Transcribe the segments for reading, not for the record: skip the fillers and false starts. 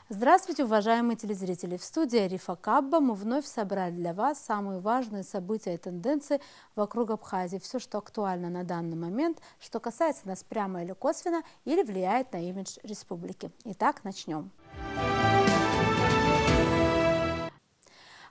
Здравствуйте, уважаемые телезрители! В студии Арифа Кабба мы вновь собрали для вас самые важные события и тенденции вокруг Абхазии. Все, что актуально на данный момент, что касается нас прямо или косвенно, или влияет на имидж республики. Итак, начнем.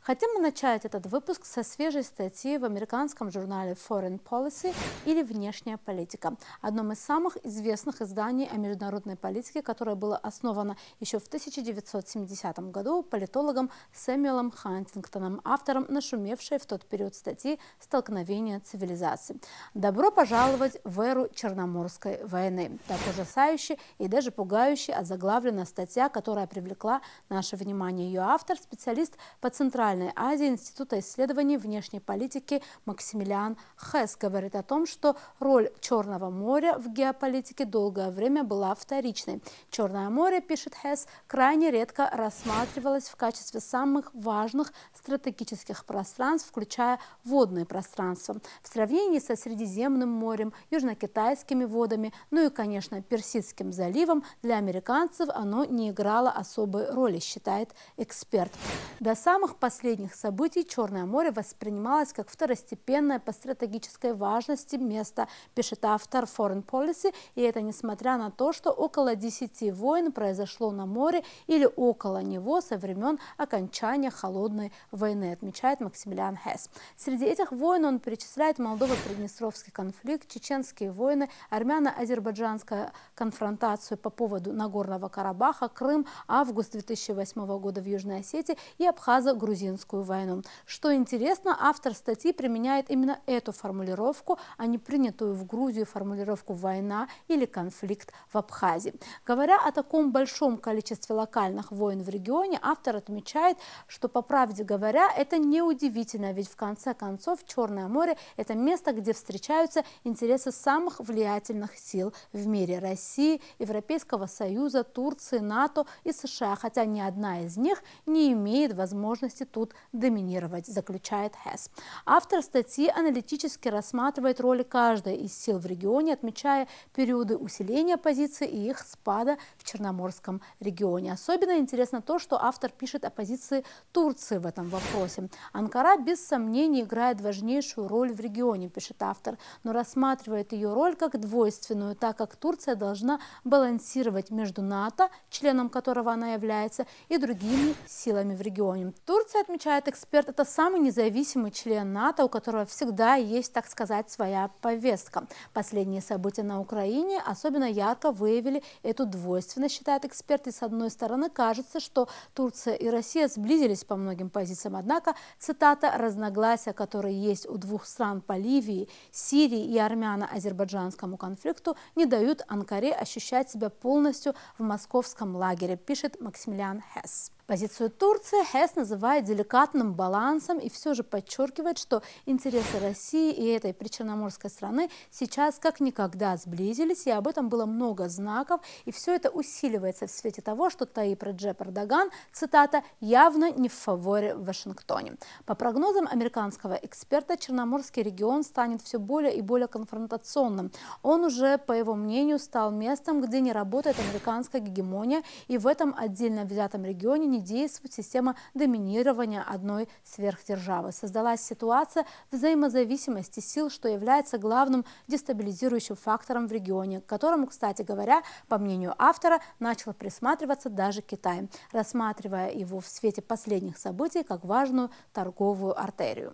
Хотим мы начать этот выпуск со свежей статьи в американском журнале Foreign Policy или «Внешняя политика», одном из самых известных изданий о международной политике, которое было основано еще в 1970 году политологом Сэмюэлом Хантингтоном, автором нашумевшей в тот период статьи «Столкновение цивилизаций». Добро пожаловать в эру Черноморской войны. Так ужасающая и даже пугающая озаглавлена статья, которая привлекла наше внимание. Ее автор – специалист по Центральной Азии Института исследований внешней политики Максимилиан Хесс говорит о том, что роль Черного моря в геополитике долгое время была вторичной. Черное море, пишет Хесс, крайне редко рассматривалось в качестве самых важных стратегических пространств, включая водные пространства. В сравнении со Средиземным морем, Южно-Китайскими водами, ну и, конечно, Персидским заливом, для американцев оно не играло особой роли, считает эксперт. До самых последних событий Черное море воспринималось как второстепенное по стратегической важности место, пишет автор Foreign Policy, и это несмотря на то, что около 10 войн произошло на море или около него со времен окончания Холодной войны, отмечает Максимилиан Хесс. Среди этих войн он перечисляет Молдово-Приднестровский конфликт, чеченские войны, армяно-азербайджанскую конфронтацию по поводу Нагорного Карабаха, Крым, август 2008 года в Южной Осетии и абхазо-грузинскую войну. Что интересно, автор статьи применяет именно эту формулировку, а не принятую в Грузии формулировку «война» или «конфликт в Абхазии». Говоря о таком большом количестве локальных войн в регионе, автор отмечает, что, по правде говоря, это неудивительно, ведь в конце концов Черное море – это место, где встречаются интересы самых влиятельных сил в мире – России, Европейского Союза, Турции, НАТО и США, хотя ни одна из них не имеет возможности тут доминировать, заключает Хесс. Автор статьи аналитически рассматривает роли каждой из сил в регионе, отмечая периоды усиления позиций и их спада в Черноморском регионе. Особенно интересно то, что автор пишет о позиции Турции в этом вопросе. Анкара без сомнений играет важнейшую роль в регионе, пишет автор, но рассматривает ее роль как двойственную, так как Турция должна балансировать между НАТО, членом которого она является, и другими силами в регионе. Турция, отмечает эксперт, это самый независимый член НАТО, у которого всегда есть, так сказать, своя повестка. Последние события на Украине особенно ярко выявили эту двойственность, считает эксперт. И с одной стороны кажется, что Турция и Россия сблизились по многим позициям, однако, цитата, разногласия, которые есть у двух стран по Ливии, Сирии и армяно-азербайджанскому конфликту, не дают Анкаре ощущать себя полностью в московском лагере, пишет Максимилиан Хесс. Позицию Турции Хесс называет деликатным балансом и все же подчеркивает, что интересы России и этой причерноморской страны сейчас как никогда сблизились, и об этом было много знаков, и все это усиливается в свете того, что Таип Реджеп Эрдоган, цитата, явно не в фаворе в Вашингтоне. По прогнозам американского эксперта, Черноморский регион станет все более и более конфронтационным. Он уже, по его мнению, стал местом, где не работает американская гегемония, и в этом отдельно взятом регионе не действует система доминирования одной сверхдержавы. Создалась ситуация взаимозависимости сил, что является главным дестабилизирующим фактором в регионе, к которому, кстати говоря, по мнению автора, начал присматриваться даже Китай, рассматривая его в свете последних событий как важную торговую артерию.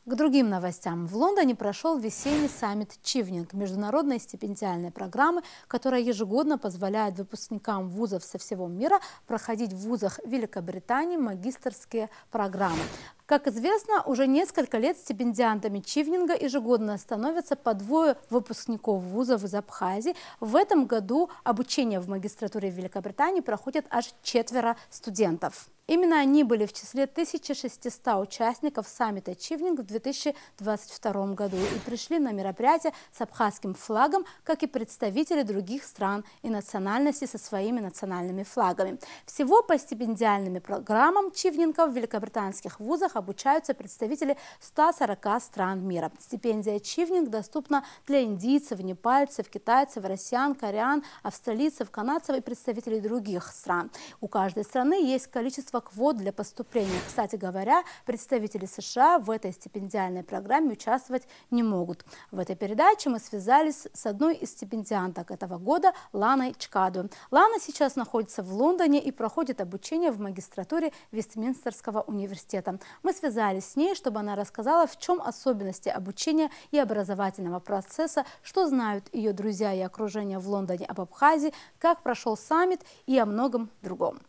К другим новостям. В Лондоне прошел весенний саммит Чивнинг, международной стипендиальной программы, которая ежегодно позволяет выпускникам вузов со всего мира проходить в вузах Великобритании магистерские программы. Как известно, уже несколько лет стипендиантами Чивнинга ежегодно становятся по двое выпускников вузов из Абхазии. В этом году обучение в магистратуре в Великобритании проходит аж 4 студентов. Именно они были в числе 1600 участников саммита Чивнинг в 2022 году и пришли на мероприятие с абхазским флагом, как и представители других стран и национальностей со своими национальными флагами. Всего по стипендиальным программам Чивнинга в великобританских вузах обучаются представители 140 стран мира. Стипендия Чивнинг доступна для индийцев, непальцев, китайцев, россиян, кореян, австралийцев, канадцев и представителей других стран. У каждой страны есть количество квот для поступления. Кстати говоря, представители США в этой стипендиальной программе участвовать не могут. В этой передаче мы связались с одной из стипендианток этого года, Ланой Чкаду. Лана сейчас находится в Лондоне и проходит обучение в магистратуре Вестминстерского университета. Мы связались с ней, чтобы она рассказала, в чем особенности обучения и образовательного процесса, что знают ее друзья и окружение в Лондоне об Абхазии, как прошел саммит и о многом другом.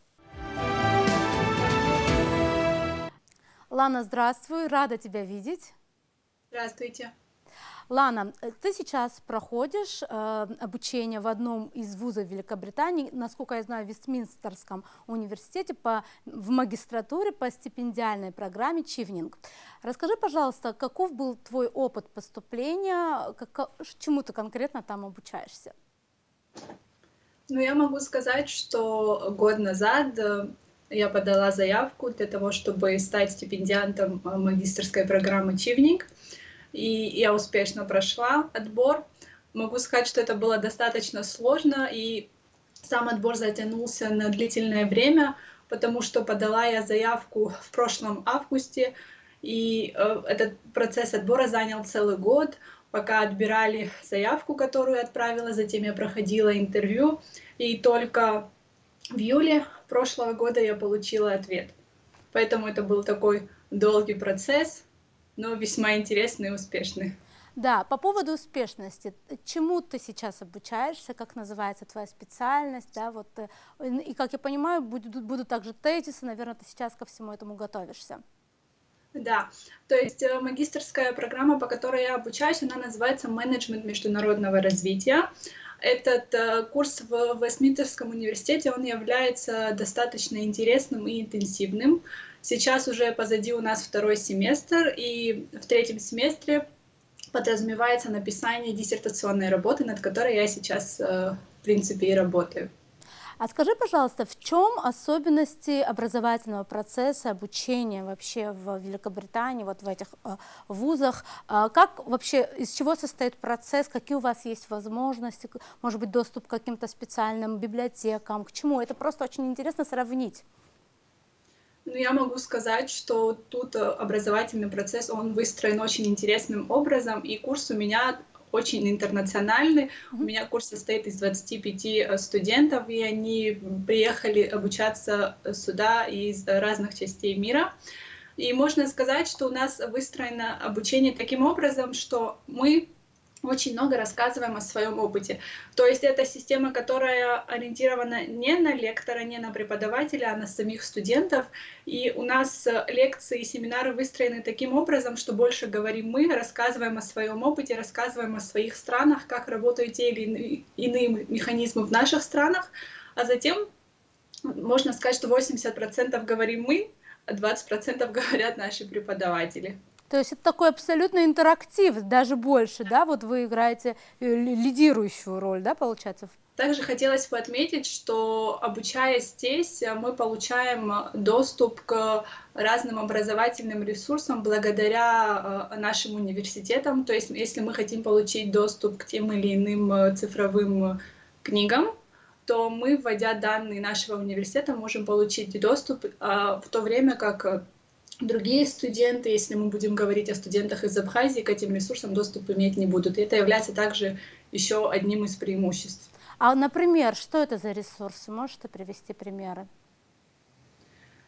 Лана, здравствуй, рада тебя видеть. Здравствуйте. Лана, ты сейчас проходишь обучение в одном из вузов Великобритании, насколько я знаю, в Вестминстерском университете в магистратуре по стипендиальной программе Чивнинг. Расскажи, пожалуйста, каков был твой опыт поступления, чему ты конкретно там обучаешься? Ну, я могу сказать, что год назад я подала заявку для того, чтобы стать стипендиантом магистерской программы Чивнинг, и я успешно прошла отбор. Могу сказать, что это было достаточно сложно, и сам отбор затянулся на длительное время, потому что подала я заявку в прошлом августе, и этот процесс отбора занял целый год, пока отбирали заявку, которую я отправила, затем я проходила интервью, и только в июле прошлого года я получила ответ. Поэтому это был такой долгий процесс, но весьма интересный и успешный. Да, по поводу успешности, чему ты сейчас обучаешься, как называется твоя специальность, да, вот, и как я понимаю, будут также тезисы, наверное, ты сейчас ко всему этому готовишься. Да, то есть магистерская программа, по которой я обучаюсь, она называется «Менеджмент международного развития». Этот курс в Вестминстерском университете, он является достаточно интересным и интенсивным. Сейчас уже позади у нас второй семестр, и в третьем семестре подразумевается написание диссертационной работы, над которой я сейчас, в принципе, и работаю. А скажи, пожалуйста, в чем особенности образовательного процесса, обучения вообще в Великобритании, вот в этих вузах? Как вообще, из чего состоит процесс, какие у вас есть возможности, может быть, доступ к каким-то специальным библиотекам, к чему? Это просто очень интересно сравнить. Ну, я могу сказать, что тут образовательный процесс, он выстроен очень интересным образом, и курс у меня очень интернациональный. У меня курс состоит из 25 студентов, и они приехали обучаться сюда из разных частей мира. И можно сказать, что у нас выстроено обучение таким образом, что мы очень много рассказываем о своем опыте. То есть это система, которая ориентирована не на лектора, не на преподавателя, а на самих студентов. И у нас лекции и семинары выстроены таким образом, что больше говорим мы, рассказываем о своем опыте, рассказываем о своих странах, как работают те или иные механизмы в наших странах. А затем можно сказать, что 80% говорим мы, а 20% говорят наши преподаватели. То есть это такой абсолютно интерактив, даже больше, да? Вот вы играете лидирующую роль, да, получается? Также хотелось бы отметить, что, обучаясь здесь, мы получаем доступ к разным образовательным ресурсам благодаря нашим университетам. То есть если мы хотим получить доступ к тем или иным цифровым книгам, то мы, вводя данные нашего университета, можем получить доступ, в то время как другие студенты, если мы будем говорить о студентах из Абхазии, к этим ресурсам доступ иметь не будут. И это является также еще одним из преимуществ. А, например, что это за ресурсы? Можете привести примеры?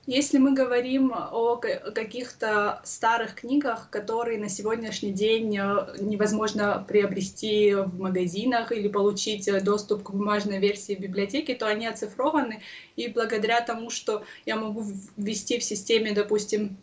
Если мы говорим о каких-то старых книгах, которые на сегодняшний день невозможно приобрести в магазинах или получить доступ к бумажной версии в библиотеке, то они оцифрованы, и благодаря тому, что я могу ввести в системе, допустим,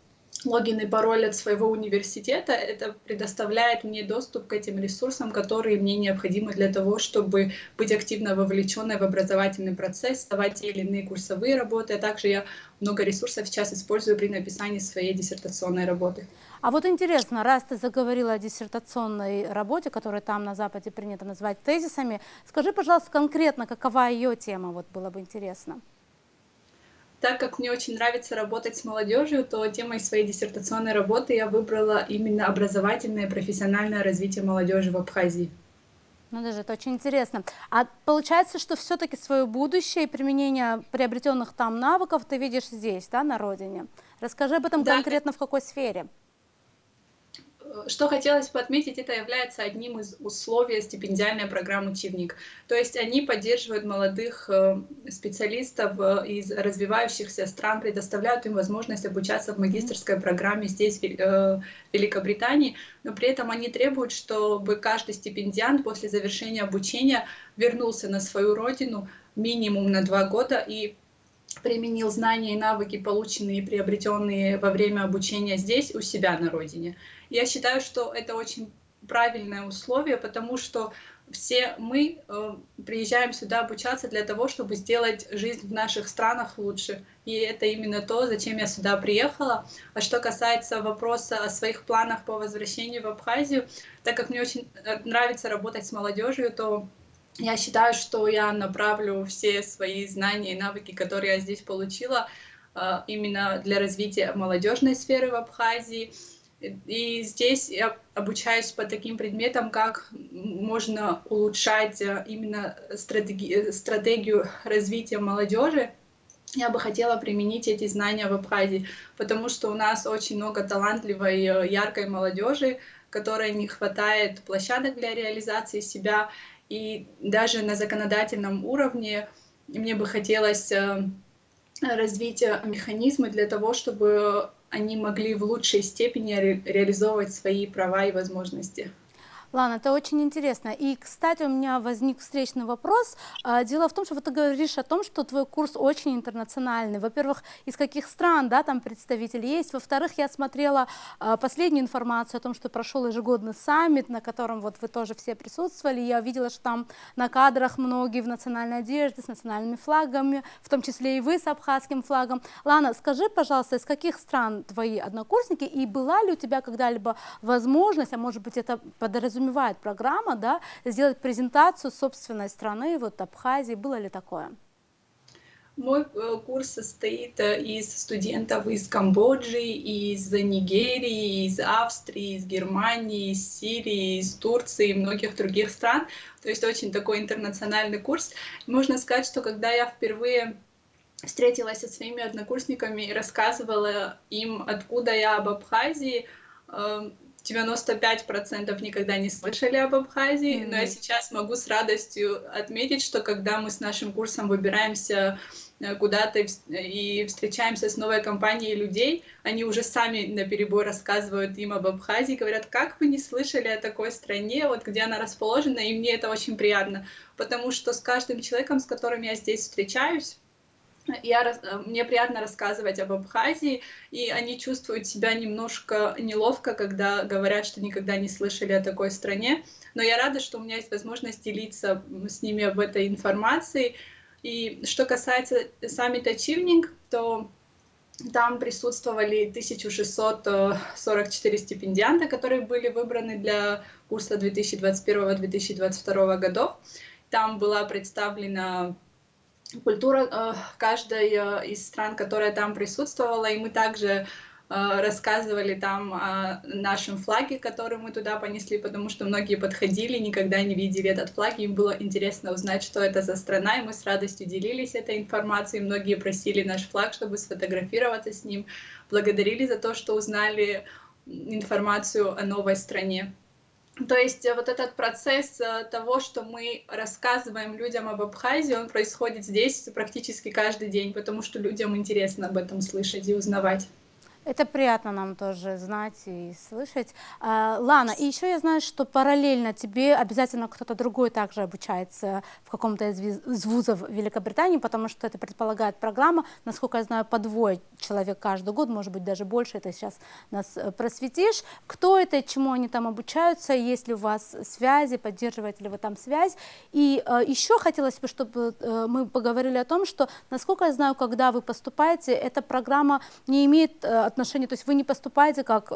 логин и пароль от своего университета, это предоставляет мне доступ к этим ресурсам, которые мне необходимы для того, чтобы быть активно вовлеченной в образовательный процесс, давать те или иные курсовые работы, а также я много ресурсов сейчас использую при написании своей диссертационной работы. А вот интересно, раз ты заговорила о диссертационной работе, которую там на Западе принято называть тезисами, скажи, пожалуйста, конкретно, какова ее тема, вот было бы интересно. Так как мне очень нравится работать с молодежью, то темой своей диссертационной работы я выбрала именно образовательное и профессиональное развитие молодежи в Абхазии. Ну, даже это очень интересно. А получается, что все-таки свое будущее и применение приобретенных там навыков ты видишь здесь, да, на родине. Расскажи об этом Да, конкретно в какой сфере. что хотелось бы отметить, это является одним из условий стипендиальной программы «Учебник». То есть они поддерживают молодых специалистов из развивающихся стран, предоставляют им возможность обучаться в магистерской программе здесь, в Великобритании, но при этом они требуют, чтобы каждый стипендиант после завершения обучения вернулся на свою родину минимум на 2 года и применил знания и навыки, полученные и приобретенные во время обучения здесь, у себя на родине. Я считаю, что это очень правильное условие, потому что все мы приезжаем сюда обучаться для того, чтобы сделать жизнь в наших странах лучше. И это именно то, зачем я сюда приехала. А что касается вопроса о своих планах по возвращению в Абхазию, так как мне очень нравится работать с молодежью, то я считаю, что я направлю все свои знания и навыки, которые я здесь получила, именно для развития молодежной сферы в Абхазии. И здесь я обучаюсь по таким предметам, как можно улучшать именно стратегию развития молодежи. Я бы хотела применить эти знания в Абхазии, потому что у нас очень много талантливой, яркой молодежи, которой не хватает площадок для реализации себя. И даже на законодательном уровне мне бы хотелось развить механизмы для того, чтобы они могли в лучшей степени реализовывать свои права и возможности. Ладно, это очень интересно. И, кстати, у меня возник встречный вопрос. Дело в том, что вот ты говоришь о том, что твой курс очень интернациональный. Во-первых, из каких стран, да, там представители есть. Во-вторых, я смотрела последнюю информацию о том, что прошел ежегодный саммит, на котором вот вы тоже все присутствовали. Я видела, что там на кадрах многие в национальной одежде, с национальными флагами, в том числе и вы с абхазским флагом. Лана, скажи, пожалуйста, из каких стран твои однокурсники, и была ли у тебя когда-либо возможность, а может быть это подразумевает программа, да, сделать презентацию собственной страны, вот Абхазии, было ли такое? Мой курс состоит из студентов из Камбоджи, из Нигерии, из Австрии, из Германии, из Сирии, из Турции и многих других стран. То есть очень такой интернациональный курс. Можно сказать, что когда я впервые встретилась со своими однокурсниками и рассказывала им, откуда я об Абхазии, 95% никогда не слышали об Абхазии, но я сейчас могу с радостью отметить, что когда мы с нашим курсом выбираемся куда-то и встречаемся с новой компанией людей, они уже сами наперебой рассказывают им об Абхазии, говорят, как вы не слышали о такой стране, вот где она расположена, и мне это очень приятно, потому что с каждым человеком, с которым я здесь встречаюсь, мне приятно рассказывать об Абхазии, и они чувствуют себя немножко неловко, когда говорят, что никогда не слышали о такой стране. Но я рада, что у меня есть возможность делиться с ними об этой информации. И что касается саммита Чивник, то там присутствовали 1644 стипендианта, которые были выбраны для курса 2021-2022 годов. Там была представлена культура каждой из стран, которая там присутствовала, и мы также рассказывали там о нашем флаге, который мы туда понесли, потому что многие подходили, никогда не видели этот флаг, им было интересно узнать, что это за страна, и мы с радостью делились этой информацией, многие просили наш флаг, чтобы сфотографироваться с ним, благодарили за то, что узнали информацию о новой стране. То есть вот этот процесс того, что мы рассказываем людям об Абхазии, он происходит здесь практически каждый день, потому что людям интересно об этом слышать и узнавать. Это приятно нам тоже знать и слышать. Лана, и еще я знаю, что параллельно тебе обязательно кто-то другой также обучается в каком-то из вузов Великобритании, потому что это предполагает программа, насколько я знаю, по 2 человек каждый год, может быть, даже больше, это сейчас нас просветишь. Кто это, чему они там обучаются, есть ли у вас связи, поддерживаете ли вы там связь? И еще хотелось бы, чтобы мы поговорили о том, что, насколько я знаю, когда вы поступаете, эта программа не имеет отношения, то есть вы не поступаете как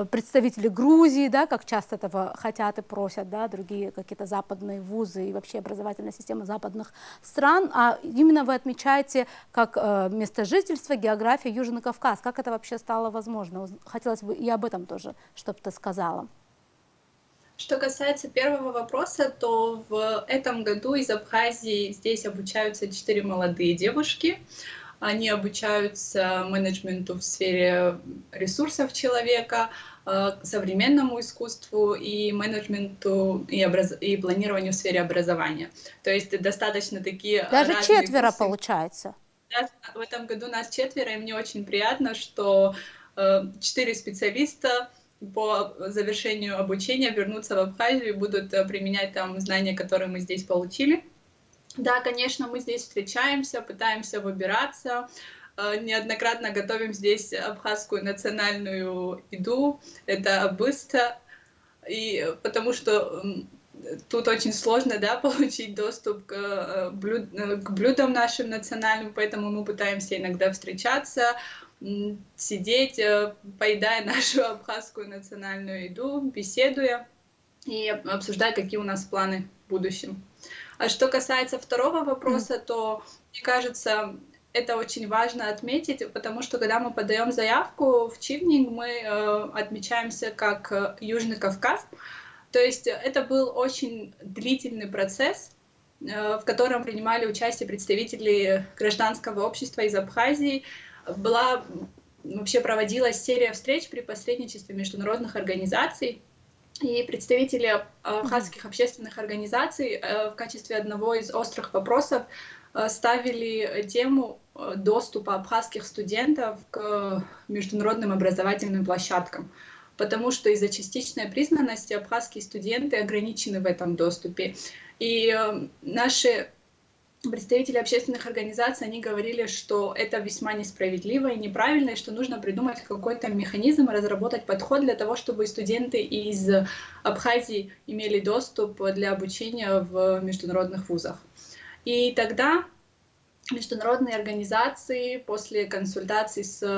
представители Грузии, да, как часто этого хотят и просят, да, другие какие-то западные вузы и вообще образовательная система западных стран, а именно вы отмечаете как место жительства, география, Южный Кавказ. Как это вообще стало возможно? Хотелось бы и об этом тоже, чтобы ты сказала. Что касается первого вопроса, то в этом году из Абхазии здесь обучаются 4 молодые девушки. Они обучаются менеджменту в сфере ресурсов человека, современному искусству и менеджменту и планированию в сфере образования. То есть достаточно такие Даже разные 4 курсы. получается. Да, в этом году нас 4, и мне очень приятно, что 4 специалиста по завершению обучения вернутся в Абхазию и будут применять там знания, которые мы здесь получили. Да, конечно, мы здесь встречаемся, пытаемся выбираться, неоднократно готовим здесь абхазскую национальную еду, это быстро, и потому что тут очень сложно, да, получить доступ к блюдам нашим национальным, поэтому мы пытаемся иногда встречаться, сидеть, поедая нашу абхазскую национальную еду, беседуя и обсуждая, какие у нас планы в будущем. А что касается второго вопроса, то, мне кажется, это очень важно отметить, потому что когда мы подаем заявку в Чивник, мы отмечаемся как Южный Кавказ. То есть это был очень длительный процесс, в котором принимали участие представители гражданского общества из Абхазии. Вообще проводилась серия встреч при посредничестве международных организаций. И представители абхазских общественных организаций в качестве одного из острых вопросов ставили тему доступа абхазских студентов к международным образовательным площадкам, потому что из-за частичной признанности абхазские студенты ограничены в этом доступе. И наши представители общественных организаций, они говорили, что это весьма несправедливо и неправильно, и что нужно придумать какой-то механизм, разработать подход для того, чтобы студенты из Абхазии имели доступ для обучения в международных вузах. И тогда международные организации после консультаций с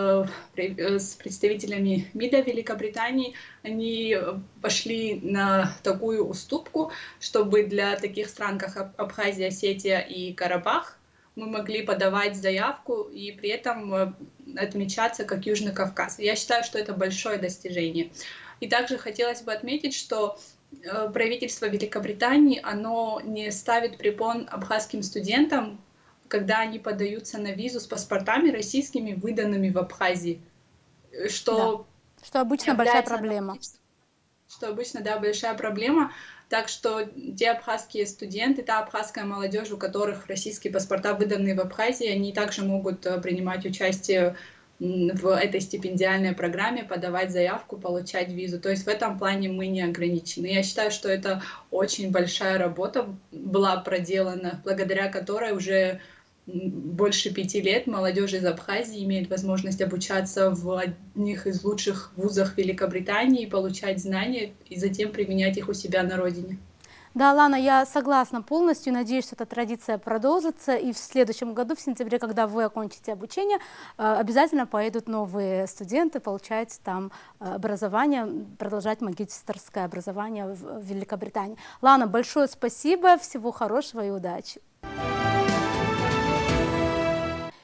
представителями МИДа Великобритании, они пошли на такую уступку, чтобы для таких стран, как Абхазия, Осетия и Карабах, мы могли подавать заявку и при этом отмечаться как Южный Кавказ. Я считаю, что это большое достижение. И также хотелось бы отметить, что правительство Великобритании, оно не ставит препон абхазским студентам, когда они подаются на визу с паспортами российскими, выданными в Абхазии, что обычно большая проблема. Что обычно, да, большая проблема. Так что те абхазские студенты, та абхазская молодежь, у которых российские паспорта выданы в Абхазии, они также могут принимать участие в этой стипендиальной программе, подавать заявку, получать визу. То есть в этом плане мы не ограничены. Я считаю, что это очень большая работа была проделана, благодаря которой уже больше 5 лет молодежь из Абхазии имеет возможность обучаться в одних из лучших вузах Великобритании, получать знания и затем применять их у себя на родине. Да, Лана, я согласна полностью. Надеюсь, что эта традиция продолжится. И в следующем году, в сентябре, когда вы окончите обучение, обязательно поедут новые студенты получать там образование, продолжать магистерское образование в Великобритании. Лана, большое спасибо, всего хорошего и удачи.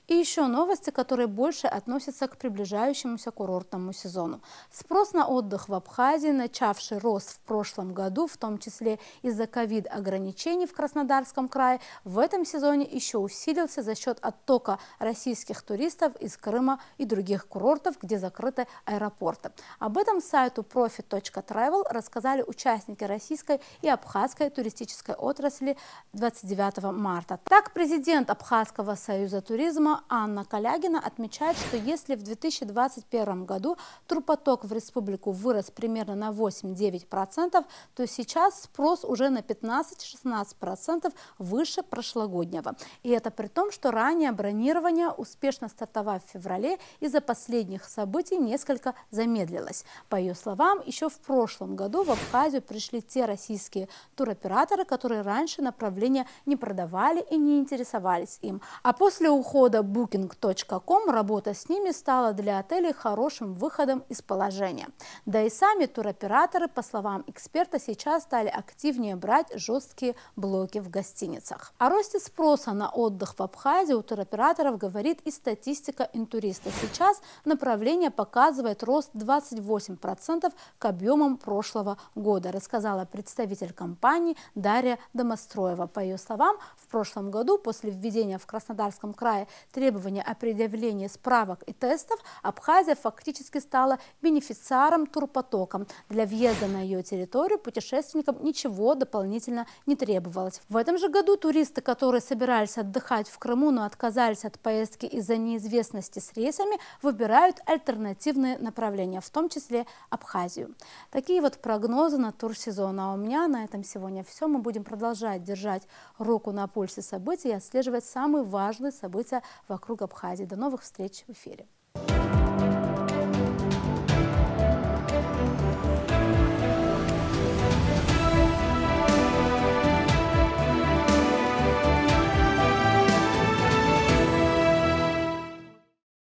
И еще новости, которые больше относятся к приближающемуся курортному сезону. Спрос на отдых в Абхазии, начавший рост в прошлом году, в том числе из-за ковид-ограничений в Краснодарском крае, в этом сезоне еще усилился за счет оттока российских туристов из Крыма и других курортов, где закрыты аэропорты. Об этом сайту profit.travel рассказали участники российской и абхазской туристической отрасли 29 марта. Так, президент Абхазского союза туризма Анна Калягина отмечает, что если в 2021 году турпоток в республику вырос примерно на 8-9%, то сейчас спрос уже на 15-16% выше прошлогоднего. И это при том, что ранее бронирование, успешно стартовав в феврале, из-за последних событий несколько замедлилось. По ее словам, еще в прошлом году в Абхазию пришли те российские туроператоры, которые раньше направления не продавали и не интересовались им. А после ухода Booking.com работа с ними стала для отелей хорошим выходом из положения. Да и сами туроператоры, по словам эксперта, сейчас стали активнее брать жесткие блоки в гостиницах. О росте спроса на отдых в Абхазии у туроператоров говорит и статистика Интуриста. Сейчас направление показывает рост 28% к объемам прошлого года, рассказала представитель компании Дарья Домостроева. По ее словам, в прошлом году после введения в Краснодарском крае требования о предъявлении справок и тестов Абхазия фактически стала бенефициаром турпотока. Для въезда на ее территорию путешественникам ничего дополнительно не требовалось. В этом же году туристы, которые собирались отдыхать в Крыму, но отказались от поездки из-за неизвестности с рейсами, выбирают альтернативные направления, в том числе Абхазию. Такие вот прогнозы на турсезон. А у меня на этом сегодня все. Мы будем продолжать держать руку на пульсе событий и отслеживать самые важные события вокруг Абхазии. До новых встреч в эфире.